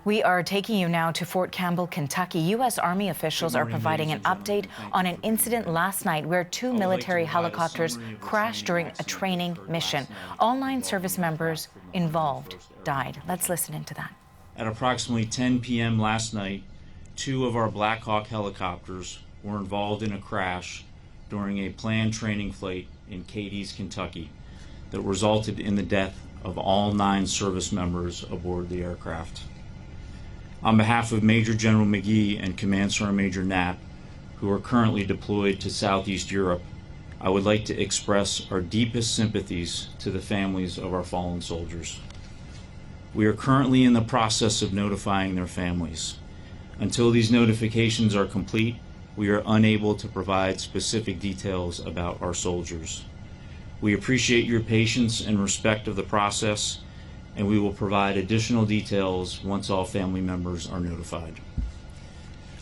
We are taking you now to Fort Campbell, Kentucky. U.S. Army officials are providing an update on an incident last night where two military helicopters crashed during a training mission. All 9 service members involved died. Let's listen into that. At approximately 10 p.m. last night, 2 of our Black Hawk helicopters were involved in a crash during a planned training flight in Cadiz, Kentucky, that resulted in the death of all 9 service members aboard the aircraft. On behalf of Major General McGee and Command Sergeant Major Knapp, who are currently deployed to Southeast Europe, I would like to express our deepest sympathies to the families of our fallen soldiers. We are currently in the process of notifying their families. Until these notifications are complete, we are unable to provide specific details about our soldiers. We appreciate your patience and respect of the process, and we will provide additional details once all family members are notified.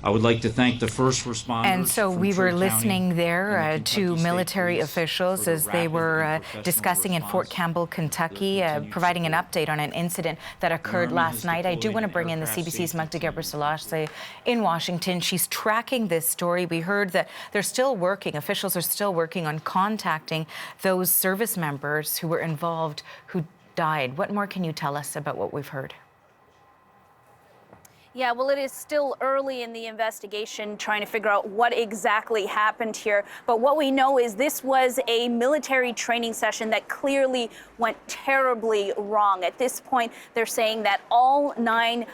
I would like to thank the first responders. And so we were listening there to military officials as they were discussing in Fort Campbell, Kentucky, providing an update on an incident that occurred last night. I do want to bring in the CBC's Magda Gebrselassie in Washington. She's tracking this story. We heard that they're still working, officials are still working on contacting those service members who were involved who died. What more can you tell us about what we've heard? Yeah, well, it is still early in the investigation trying to figure out what exactly happened here. But what we know is this was a military training session that clearly went terribly wrong. At this point, they're saying that all 9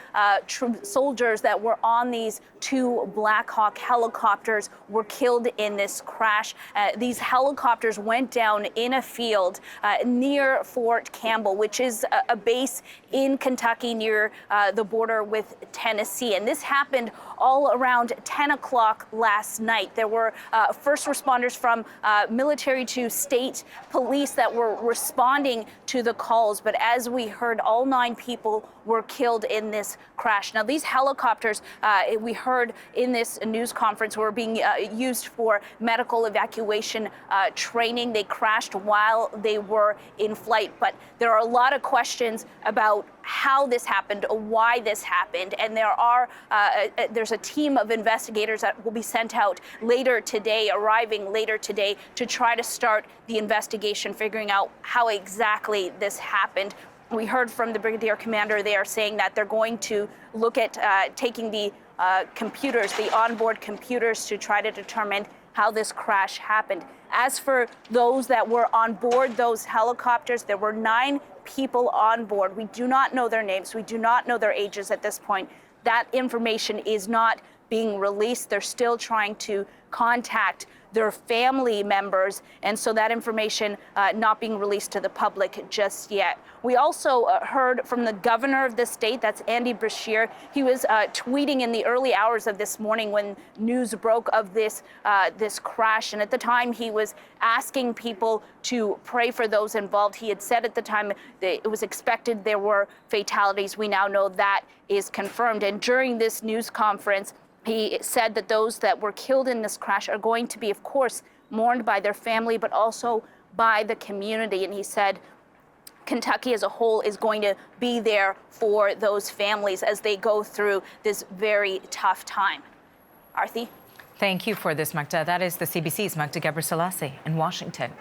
soldiers that were on these 2 Black Hawk helicopters were killed in this crash. These helicopters went down in a field near Fort Campbell, which is a base in Kentucky near the border with Tennessee. And this happened all around 10 o'clock last night. There were first responders from military to state police that were responding to the calls. But as we heard, all 9 people were killed in this crash. Now, these helicopters, we heard in this news conference, were being used for medical evacuation training. They crashed while they were in flight. But there are a lot of questions about how this happened, why this happened, and there's a team of investigators that will be sent out later today, arriving later today, to try to start the investigation, figuring out how exactly this happened. We heard from the Brigadier Commander. They are saying that they're going to look at taking the computers, the onboard computers, to try to determine how this crash happened. As for those that were on board those helicopters, there were 9 people on board. We do not know their names. We do not know their ages at this point. That information is not being released. They're still trying to contact their family members, and so that information not being released to the public just yet. We also heard from the governor of the state, that's Andy Beshear. He was tweeting in the early hours of this morning when news broke of this crash, and at the time he was asking people to pray for those involved. He had said at the time that it was expected there were fatalities. We now know that is confirmed, and during this news conference, he said that those that were killed in this crash are going to be, of course, mourned by their family, but also by the community. And he said Kentucky as a whole is going to be there for those families as they go through this very tough time. Arthi? Thank you for this, Magda. That is the CBC's Magda Gebrselassie in Washington.